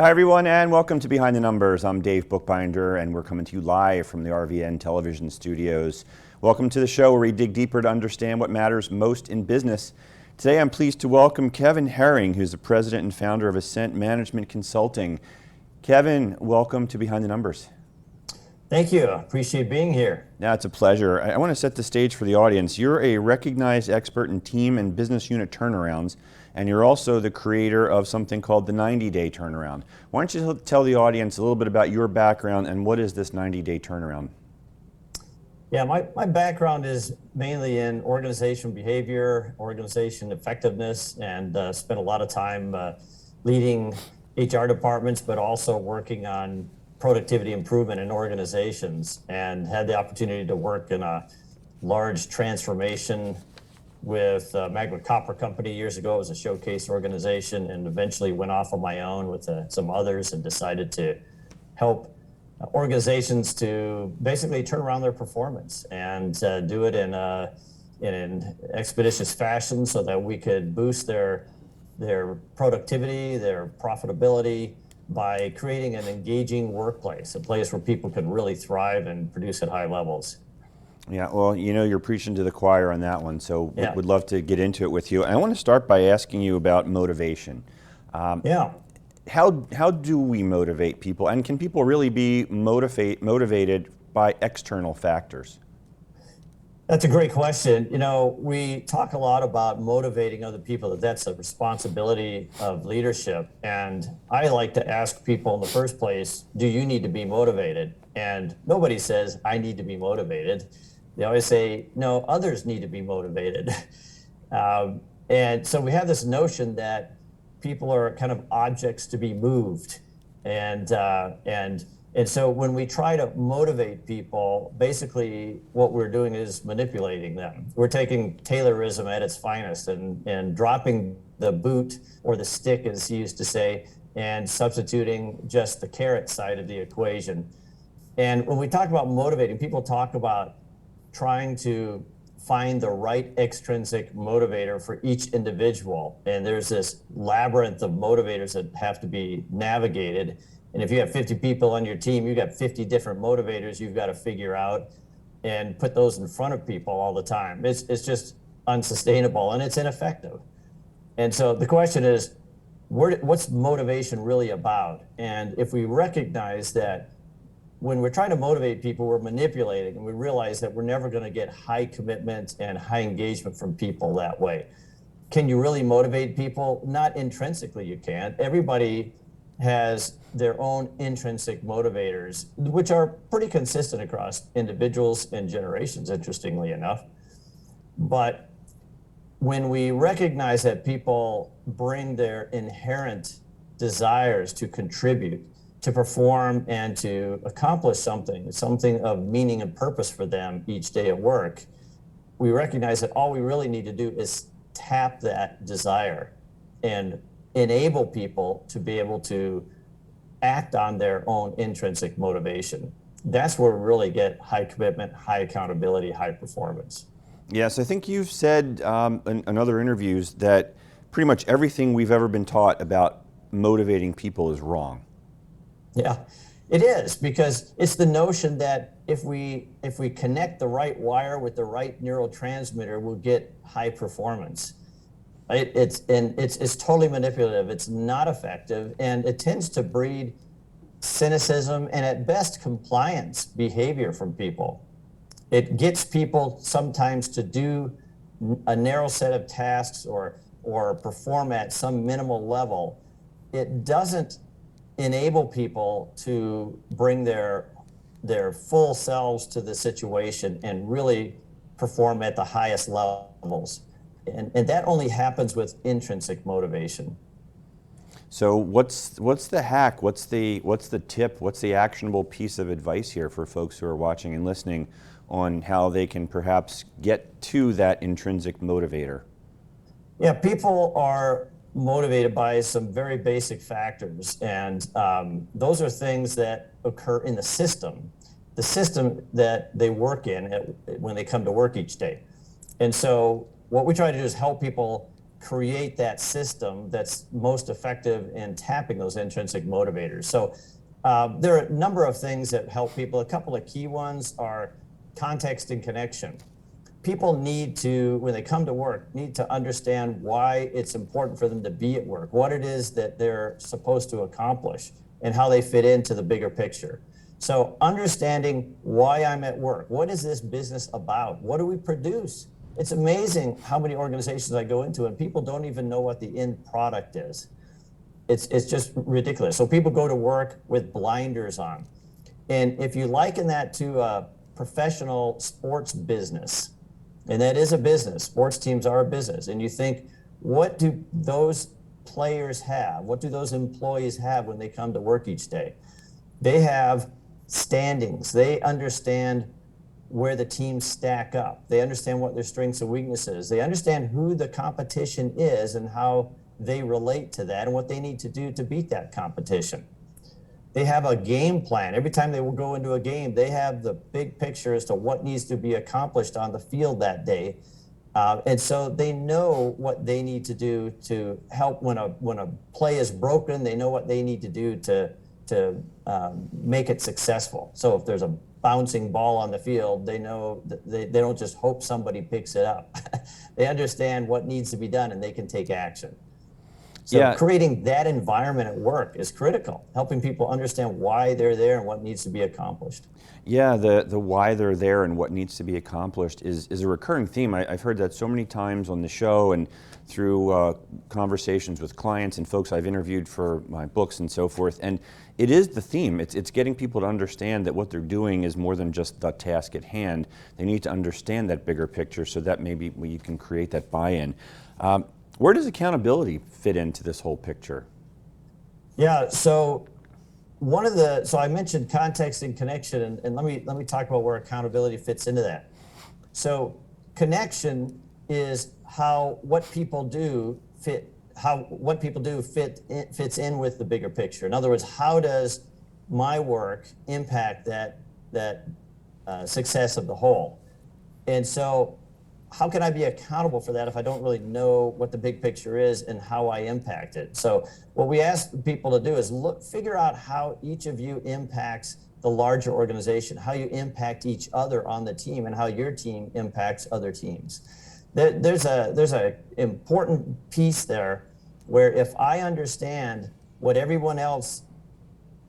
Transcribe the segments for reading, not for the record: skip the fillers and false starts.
Hi everyone, and welcome to Behind the Numbers. I'm Dave Bookbinder, and we're coming to you live from the RVN television studios. Welcome to the show where we dig deeper to understand what matters most in business. Today I'm pleased to welcome Kevin Herring, who's the president and founder of Ascent Management Consulting. Kevin, welcome to Behind the Numbers. Thank you. Appreciate being here. Yeah, it's a pleasure. I want to set the stage for the audience. You're a recognized expert in team and business unit turnarounds, and you're also the creator of something called the 90-day turnaround. Why don't you tell the audience a little bit about your background and what is this 90-day turnaround? Yeah, my background is mainly in organization behavior, organization effectiveness, and spent a lot of time leading HR departments, but also working on productivity improvement in organizations, and had the opportunity to work in a large transformation with Magma Copper Company years ago. It was a showcase organization, and eventually went off on my own with some others and decided to help organizations to basically turn around their performance and do it in an expeditious fashion so that we could boost their productivity, their profitability, by creating an engaging workplace, a place where people could really thrive and produce at high levels. Yeah, well, you know, you're preaching to the choir on that one, so Yeah. would love to get into it with you. And I want to start by asking you about motivation. How do we motivate people, and can people really be motivated by external factors? That's a great question. You know, we talk a lot about motivating other people, that's a responsibility of leadership. And I like to ask people in the first place, do you need to be motivated? And nobody says, I need to be motivated. They always say, no, others need to be motivated. And so we have this notion that people are kind of objects to be moved. And so when we try to motivate people, basically what we're doing is manipulating them. We're taking Taylorism at its finest and dropping the boot, or the stick as he used to say, and substituting just the carrot side of the equation. And when we talk about motivating, people talk about trying to find the right extrinsic motivator for each individual. And there's this labyrinth of motivators that have to be navigated. And if you have 50 people on your team, you've got 50 different motivators you've got to figure out and put those in front of people all the time. It's just unsustainable, and it's ineffective. And so the question is, what's motivation really about? And if we recognize that when we're trying to motivate people, we're manipulating, and we realize that we're never going to get high commitment and high engagement from people that way. Can you really motivate people? Not intrinsically, you can't. Everybody has their own intrinsic motivators, which are pretty consistent across individuals and generations, interestingly enough. But when we recognize that people bring their inherent desires to contribute, to perform, and to accomplish something of meaning and purpose for them each day at work, we recognize that all we really need to do is tap that desire and enable people to be able to act on their own intrinsic motivation. That's where we really get high commitment, high accountability, high performance. Yes, I think you've said in other interviews that pretty much everything we've ever been taught about motivating people is wrong. Yeah, it is, because it's the notion that if we connect the right wire with the right neurotransmitter, we'll get high performance. It's totally manipulative. It's not effective, and it tends to breed cynicism and at best compliance behavior from people. It gets people sometimes to do a narrow set of tasks or perform at some minimal level. It doesn't enable people to bring their full selves to the situation and really perform at the highest levels. And that only happens with intrinsic motivation. So what's the hack? What's the tip? What's the actionable piece of advice here for folks who are watching and listening on how they can perhaps get to that intrinsic motivator? Yeah, people are motivated by some very basic factors, and those are things that occur in the system that they work in when they come to work each day. And so what we try to do is help people create that system that's most effective in tapping those intrinsic motivators. So there are a number of things that help people. A couple of key ones are context and connection. People need to, when they come to work, need to understand why it's important for them to be at work, what it is that they're supposed to accomplish, and how they fit into the bigger picture. So understanding why I'm at work, what is this business about? What do we produce? It's amazing how many organizations I go into and people don't even know what the end product is. It's just ridiculous. So people go to work with blinders on. And if you liken that to a professional sports business, and that is a business, sports teams are a business, and you think, what do those players have? What do those employees have when they come to work each day? They have standings. They understand where the teams stack up. They understand what their strengths and weaknesses. They understand who the competition is and how they relate to that and what they need to do to beat that competition. They have a game plan. Every time they will go into a game, they have the big picture as to what needs to be accomplished on the field that day. And so they know what they need to do to help when a play is broken. They know what they need to do to make it successful. So if there's a bouncing ball on the field, they know that they don't just hope somebody picks it up. They understand what needs to be done and they can take action. So creating that environment at work is critical, helping people understand why they're there and what needs to be accomplished. Yeah, the why they're there and what needs to be accomplished is a recurring theme. I've heard that so many times on the show and through conversations with clients and folks I've interviewed for my books and so forth. And it is the theme. It's getting people to understand that what they're doing is more than just the task at hand. They need to understand that bigger picture so that maybe you can create that buy-in. Where does accountability fit into this whole picture? Yeah, so I mentioned context and connection, and let me talk about where accountability fits into that. So connection is what people do fits in with the bigger picture. In other words, how does my work impact that success of the whole? And so how can I be accountable for that if I don't really know what the big picture is and how I impact it? So what we ask people to do is figure out how each of you impacts the larger organization, how you impact each other on the team, and how your team impacts other teams. There's a important piece there where if I understand what everyone else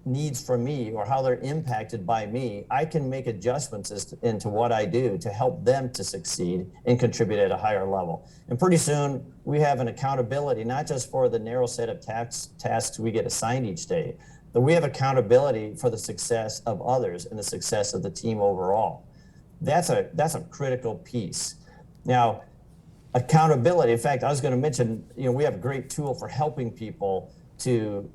needs from me or how they're impacted by me, I can make adjustments into what I do to help them to succeed and contribute at a higher level. And pretty soon we have an accountability, not just for the narrow set of tasks we get assigned each day, but we have accountability for the success of others and the success of the team overall. That's a critical piece. Now, accountability, in fact, I was going to mention, we have a great tool for helping people to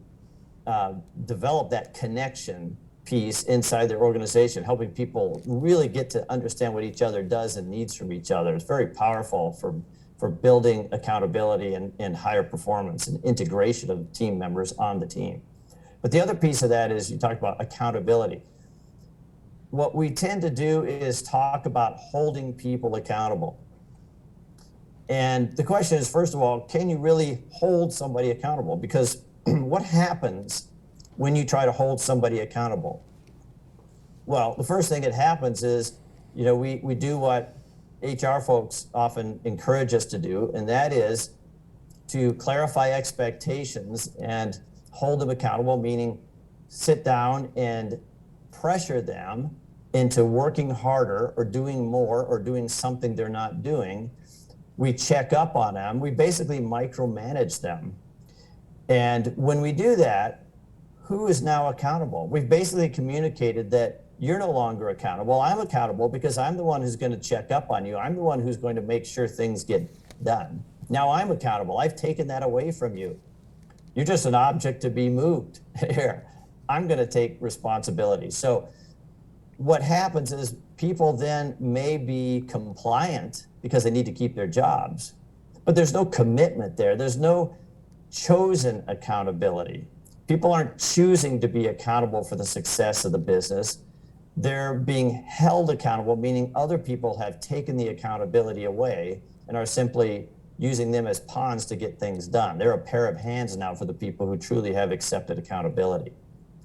develop that connection piece inside their organization, helping people really get to understand what each other does and needs from each other. It's very powerful for building accountability and higher performance and integration of team members on the team. But the other piece of that is you talked about accountability. What we tend to do is talk about holding people accountable. And the question is, first of all, can you really hold somebody accountable? Because what happens when you try to hold somebody accountable? Well, the first thing that happens is, we do what HR folks often encourage us to do, and that is to clarify expectations and hold them accountable, meaning sit down and pressure them into working harder or doing more or doing something they're not doing. We check up on them. We basically micromanage them. And when we do that, who is now accountable? We've basically communicated that you're no longer accountable. I'm accountable because I'm the one who's going to check up on you. I'm the one who's going to make sure things get done. Now I'm accountable. I've taken that away from you. You're just an object to be moved. Here, I'm going to take responsibility. So what happens is people then may be compliant because they need to keep their jobs, but there's no commitment there. There's no chosen accountability. People aren't choosing to be accountable for the success of the business. They're being held accountable, meaning other people have taken the accountability away and are simply using them as pawns to get things done. They're a pair of hands now for the people who truly have accepted accountability.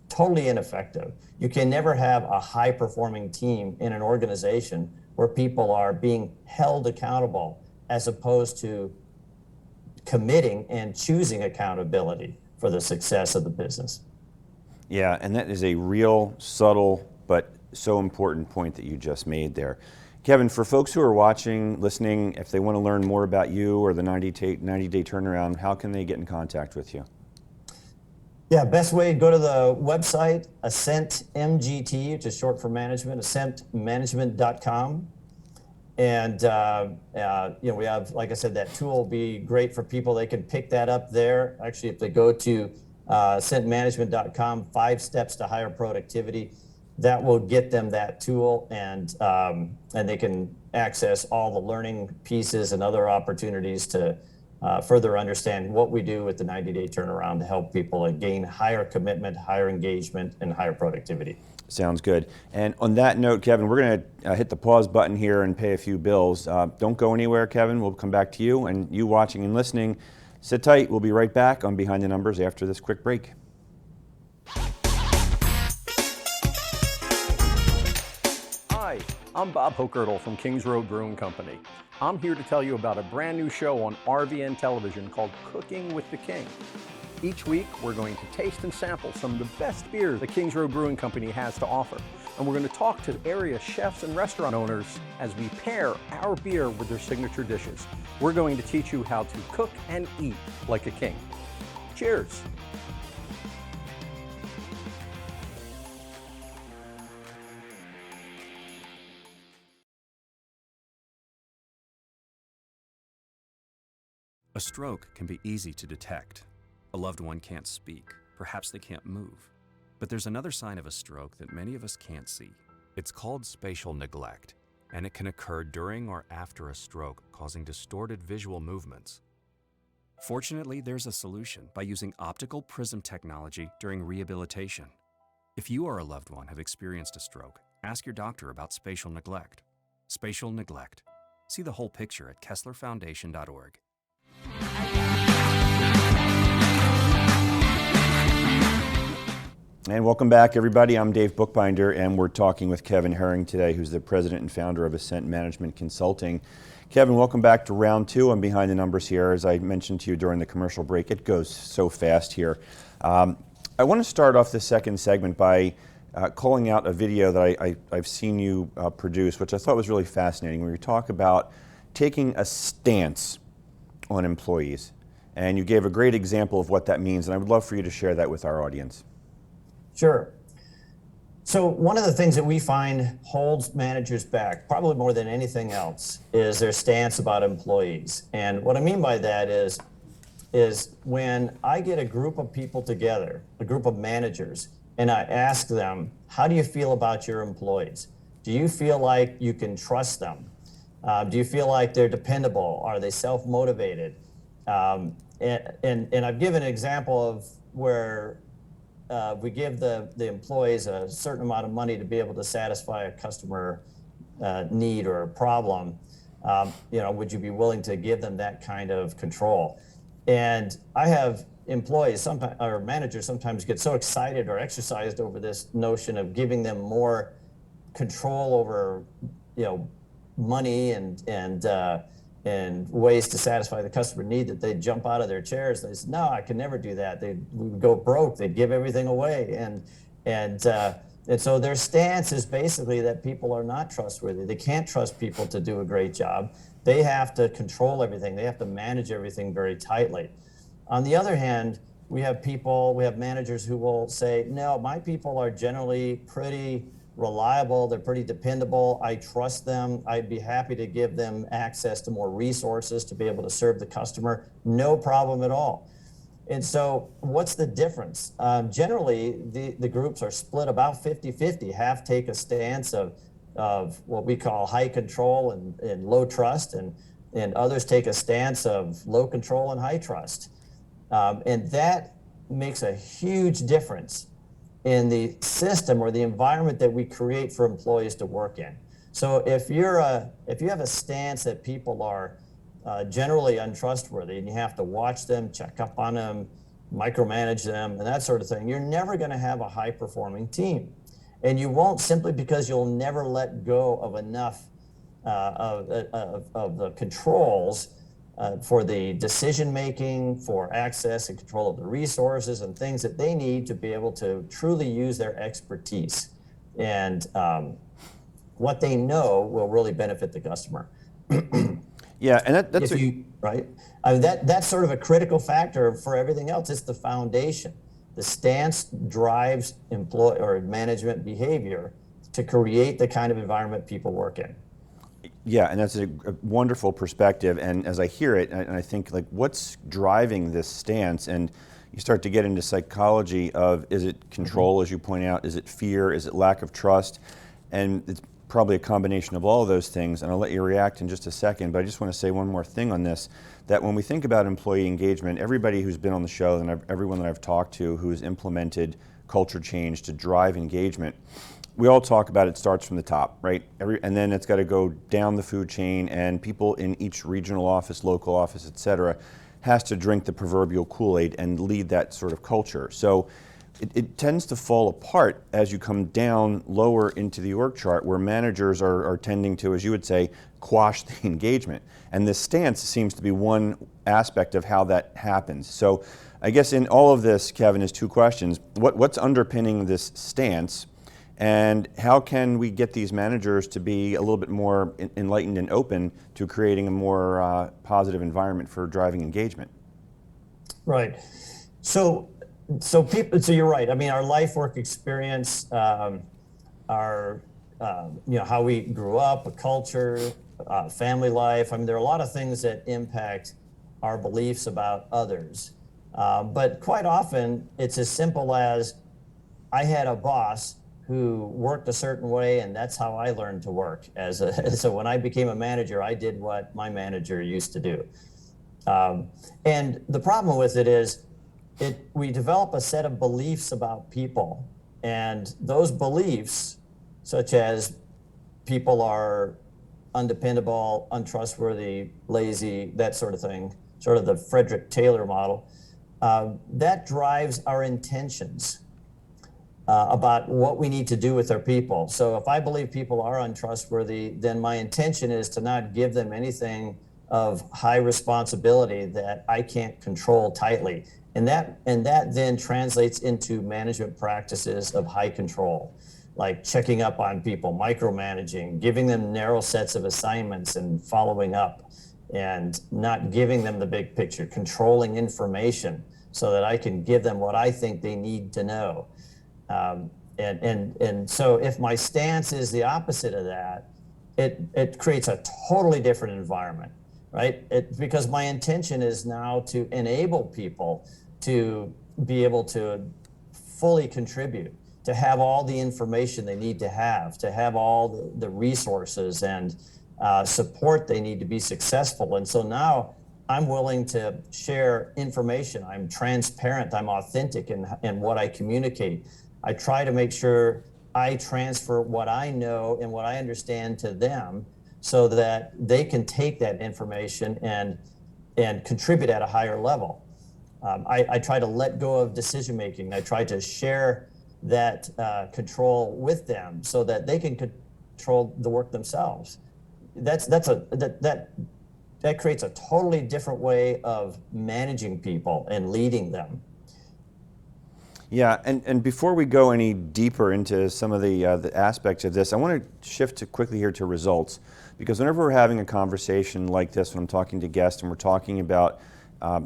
Totally ineffective. You can never have a high-performing team in an organization where people are being held accountable as opposed to committing and choosing accountability for the success of the business. Yeah, and that is a real subtle but so important point that you just made there. Kevin, for folks who are watching, listening, if they want to learn more about you or the 90-day turnaround, how can they get in contact with you? Yeah, best way, go to the website, Ascent MGT, which is short for management, ascentmanagement.com. And we have, like I said, that tool will be great for people. They can pick that up there. Actually, if they go to ascentmanagement.com, 5 steps to higher productivity, that will get them that tool, and they can access all the learning pieces and other opportunities to further understand what we do with the 90-day turnaround to help people gain higher commitment, higher engagement, and higher productivity. Sounds good. And on that note, Kevin, we're going to hit the pause button here and pay a few bills. Don't go anywhere, Kevin. We'll come back to you. And you watching and listening, sit tight. We'll be right back on Behind the Numbers after this quick break. Hi, I'm Bob Hochgertl from Kings Road Brewing Company. I'm here to tell you about a brand new show on RVN television called Cooking with the King. Each week, we're going to taste and sample some of the best beers the Kings Road Brewing Company has to offer. And we're going to talk to area chefs and restaurant owners as we pair our beer with their signature dishes. We're going to teach you how to cook and eat like a king. Cheers. A stroke can be easy to detect. A loved one can't speak, perhaps they can't move. But there's another sign of a stroke that many of us can't see. It's called spatial neglect, and it can occur during or after a stroke, causing distorted visual movements. Fortunately, there's a solution by using optical prism technology during rehabilitation. If you or a loved one have experienced a stroke, ask your doctor about spatial neglect. Spatial neglect. See the whole picture at KesslerFoundation.org. And welcome back, everybody. I'm Dave Bookbinder, and we're talking with Kevin Herring today, who's the president and founder of Ascent Management Consulting. Kevin, welcome back to round 2 on Behind the Numbers here. As I mentioned to you during the commercial break, it goes so fast here. I want to start off the second segment by calling out a video that I've seen you produce, which I thought was really fascinating, where you talk about taking a stance on employees. And you gave a great example of what that means, and I would love for you to share that with our audience. Sure. So one of the things that we find holds managers back, probably more than anything else, is their stance about employees. And what I mean by that is when I get a group of people together, a group of managers, and I ask them, how do you feel about your employees? Do you feel like you can trust them? Do you feel like they're dependable? Are they self-motivated? And I've given an example of where we give the employees a certain amount of money to be able to satisfy a customer need or a problem. Would you be willing to give them that kind of control? And I have employees, sometimes, or managers sometimes get so excited or exercised over this notion of giving them more control over, money and ways to satisfy the customer need, that they jump out of their chairs. They say, no, I can never do that. We would go broke. They'd give everything away. And so their stance is basically that people are not trustworthy. They can't trust people to do a great job. They have to control everything. They have to manage everything very tightly. On the other hand, we have managers who will say, no, my people are generally pretty reliable, they're pretty dependable, I trust them, I'd be happy to give them access to more resources to be able to serve the customer, no problem at all. And so what's the difference? Generally, the groups are split about 50-50. Half take a stance of what we call high control and low trust, and others take a stance of low control and high trust. And that makes a huge difference in the system or the environment that we create for employees to work in. So if you have a stance that people are generally untrustworthy, and you have to watch them, check up on them, micromanage them, and that sort of thing, you're never going to have a high-performing team. And you won't, simply because you'll never let go of enough of the controls for the decision-making, for access and control of the resources and things that they need to be able to truly use their expertise. And what they know will really benefit the customer. Yeah, and that's right. I mean, that's sort of a critical factor for everything else. It's the foundation. The stance drives employee or management behavior to create the kind of environment people work in. Yeah, and that's a wonderful perspective. And as I hear it, and I think, like, what's driving this stance? And you start to get into psychology of, is it control, as you point out? Is it fear? Is it lack of trust? And it's probably a combination of all of those things. And I'll let you react in just a second. But I just want to say one more thing on this, that when we think about employee engagement, everybody who's been on the show and everyone that I've talked to who's implemented culture change to drive engagement, we all talk about it starts from the top, right? And then it's got to go down the food chain, and people in each regional office, local office, et cetera, has to drink the proverbial Kool-Aid and lead that sort of culture. So it tends to fall apart as you come down lower into the org chart, where managers are tending to, as you would say, quash the engagement. And this stance seems to be one aspect of how that happens. So I guess in all of this, Kevin, is two questions. What's underpinning this stance? And how can we get these managers to be a little bit more enlightened and open to creating a more positive environment for driving engagement? Right. So you're right. I mean, our life work experience, our how we grew up, a culture, family life. I mean, there are a lot of things that impact our beliefs about others. But quite often, it's as simple as, I had a boss who worked a certain way, and that's how I learned to work. So when I became a manager, I did what my manager used to do. And the problem with it is, we develop a set of beliefs about people, and those beliefs, such as people are undependable, untrustworthy, lazy, that sort of thing, sort of the Frederick Taylor model, that drives our intentions about what we need to do with our people. So if I believe people are untrustworthy, then my intention is to not give them anything of high responsibility that I can't control tightly. And that then translates into management practices of high control, like checking up on people, micromanaging, giving them narrow sets of assignments and following up, and not giving them the big picture, controlling information so that I can give them what I think they need to know. And so if my stance is the opposite of that, it creates a totally different environment, right? Because my intention is now to enable people to be able to fully contribute, to have all the information they need to have all the resources and support they need to be successful. And so now I'm willing to share information. I'm transparent. I'm authentic in what I communicate. I try to make sure I transfer what I know and what I understand to them, so that they can take that information and contribute at a higher level. I try to let go of decision making. I try to share that control with them so that they can control the work themselves. That creates a totally different way of managing people and leading them. Yeah, and before we go any deeper into some of the aspects of this, I want to shift quickly here to results, because whenever we're having a conversation like this, when I'm talking to guests and we're talking about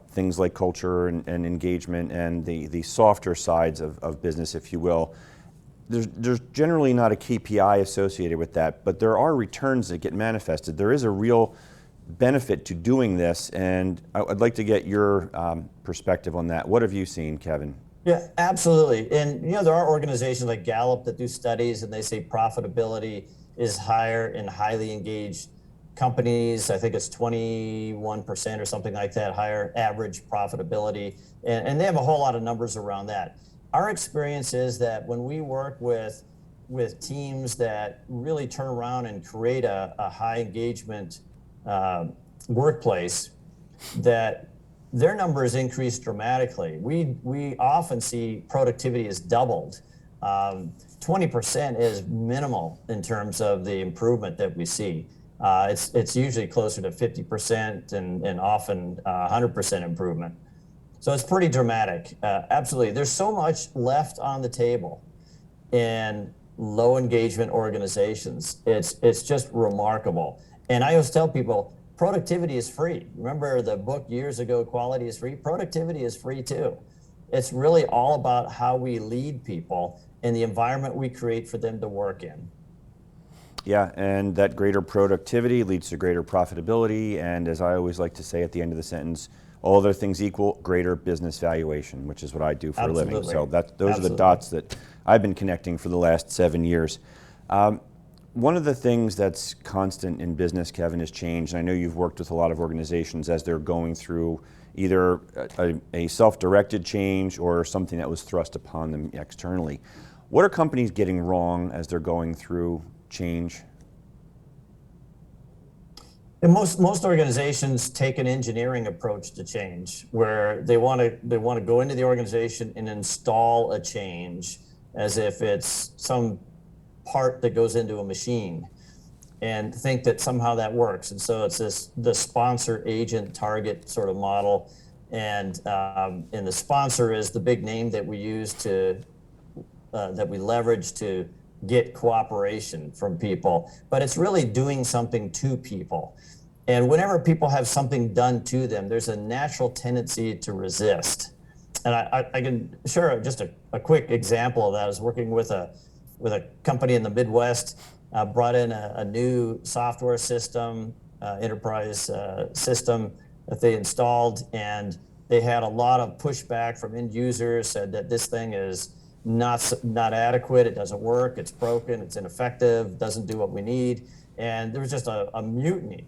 things like culture and engagement and the softer sides of business, if you will, there's generally not a KPI associated with that, but there are returns that get manifested. There is a real benefit to doing this, and I'd like to get your perspective on that. What have you seen, Kevin? Yeah, absolutely. And there are organizations like Gallup that do studies, and they say profitability is higher in highly engaged companies. I think it's 21% or something like that, higher average profitability. And they have a whole lot of numbers around that. Our experience is that when we work with teams that really turn around and create a high engagement workplace, that their numbers increased dramatically. We often see productivity is doubled. 20% is minimal in terms of the improvement that we see. It's usually closer to 50% and often 100% improvement. So it's pretty dramatic. Absolutely. There's so much left on the table in low engagement organizations. It's just remarkable. And I always tell people, productivity is free. Remember the book years ago, Quality is Free? Productivity is free too. It's really all about how we lead people and the environment we create for them to work in. Yeah, and that greater productivity leads to greater profitability, and as I always like to say at the end of the sentence, all other things equal, greater business valuation, which is what I do for a living. So those are the dots that I've been connecting for the last 7 years. One of the things that's constant in business, Kevin, is change. And I know you've worked with a lot of organizations as they're going through either a self-directed change or something that was thrust upon them externally. What are companies getting wrong as they're going through change? And most organizations take an engineering approach to change, where they want to go into the organization and install a change as if it's some part that goes into a machine, and think that somehow that works. And so it's the sponsor agent target sort of model, and the sponsor is the big name that we use that we leverage to get cooperation from people, but it's really doing something to people. And whenever people have something done to them, there's a natural tendency to resist. And I can share just a quick example of that. I was working with a company in the Midwest, brought in a new software system, enterprise system that they installed, and they had a lot of pushback from end users, said that this thing is not adequate, it doesn't work, it's broken, it's ineffective, doesn't do what we need. And there was just a mutiny.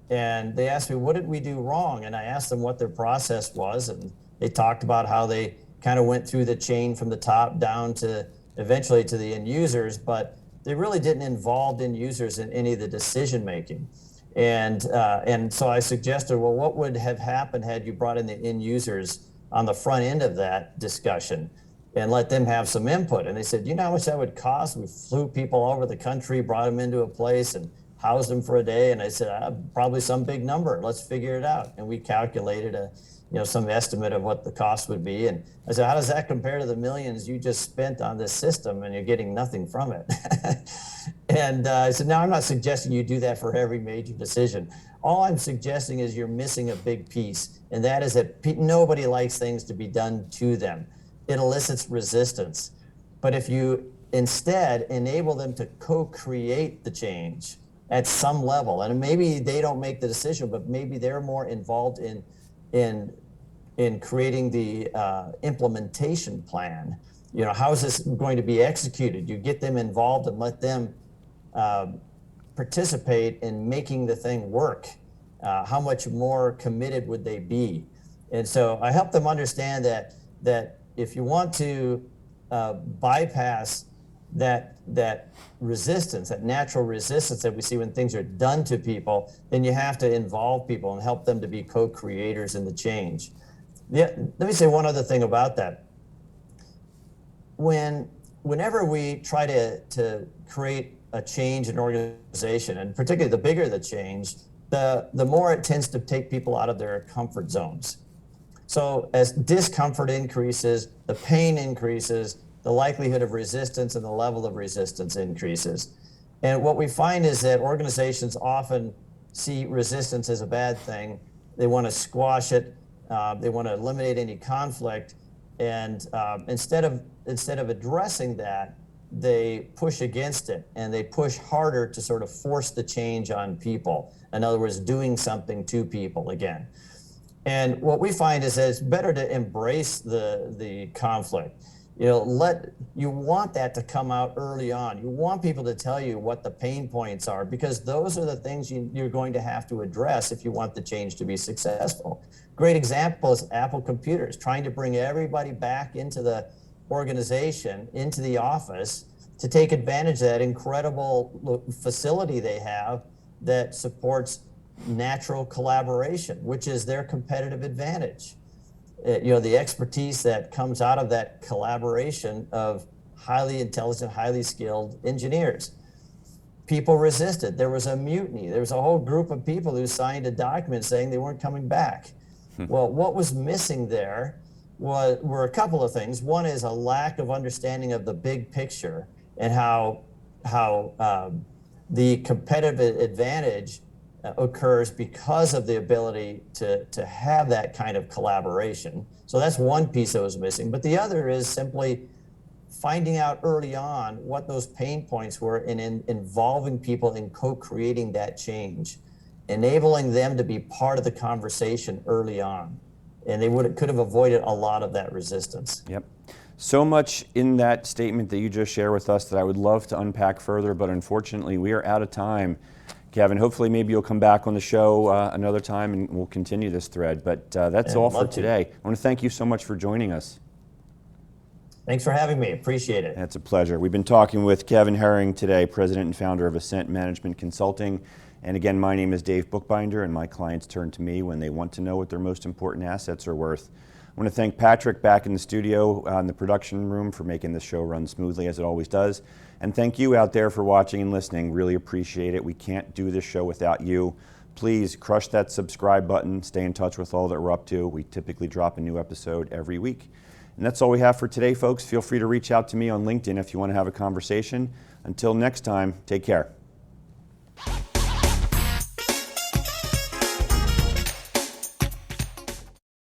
And they asked me, what did we do wrong? And I asked them what their process was, and they talked about how they kind of went through the chain from the top down to eventually to the end users, but they really didn't involve end users in any of the decision making. And so I suggested, well, what would have happened had you brought in the end users on the front end of that discussion and let them have some input? And they said, you know how much that would cost? We flew people all over the country, brought them into a place and housed them for a day. And I said, probably some big number, let's figure it out. And we calculated some estimate of what the cost would be. And I said, how does that compare to the millions you just spent on this system and you're getting nothing from it? And I said, no, I'm not suggesting you do that for every major decision. All I'm suggesting is you're missing a big piece, and that is that nobody likes things to be done to them. It elicits resistance. But if you instead enable them to co-create the change at some level, and maybe they don't make the decision, but maybe they're more involved in creating the implementation plan. How is this going to be executed? You get them involved and let them participate in making the thing work. How much more committed would they be? And so I help them understand that if you want to bypass that resistance, that natural resistance that we see when things are done to people, then you have to involve people and help them to be co-creators in the change. Yeah, let me say one other thing about that. Whenever we try to create a change in an organization, and particularly the bigger the change, the more it tends to take people out of their comfort zones. So as discomfort increases, the pain increases, the likelihood of resistance and the level of resistance increases. And what we find is that organizations often see resistance as a bad thing. They want to squash it. They want to eliminate any conflict. And instead of addressing that, they push against it, and they push harder to sort of force the change on people. In other words, doing something to people again. And what we find is that it's better to embrace the conflict. You want that to come out early on. You want people to tell you what the pain points are, because those are the things you're going to have to address if you want the change to be successful. Great example is Apple Computers, trying to bring everybody back into the organization, into the office, to take advantage of that incredible facility they have that supports natural collaboration, which is their competitive advantage. The expertise that comes out of that collaboration of highly intelligent, highly skilled engineers. People resisted. There was a mutiny. There was a whole group of people who signed a document saying they weren't coming back. Well, what was missing there were a couple of things. One is a lack of understanding of the big picture and how the competitive advantage occurs because of the ability to have that kind of collaboration. So that's one piece that was missing. But the other is simply finding out early on what those pain points were and involving people in co-creating that change, enabling them to be part of the conversation early on. And they could have avoided a lot of that resistance. Yep. So much in that statement that you just shared with us that I would love to unpack further, but unfortunately we are out of time. Kevin, hopefully maybe you'll come back on the show another time and we'll continue this thread. But that's all for today. I want to thank you so much for joining us. Thanks for having me. Appreciate it. That's a pleasure. We've been talking with Kevin Herring today, President and founder of Ascent Management Consulting. And again, my name is Dave Bookbinder, and my clients turn to me when they want to know what their most important assets are worth. I want to thank Patrick back in the studio in the production room for making this show run smoothly as it always does. And thank you out there for watching and listening. Really appreciate it. We can't do this show without you. Please crush that subscribe button. Stay in touch with all that we're up to. We typically drop a new episode every week. And that's all we have for today, folks. Feel free to reach out to me on LinkedIn if you want to have a conversation. Until next time, take care.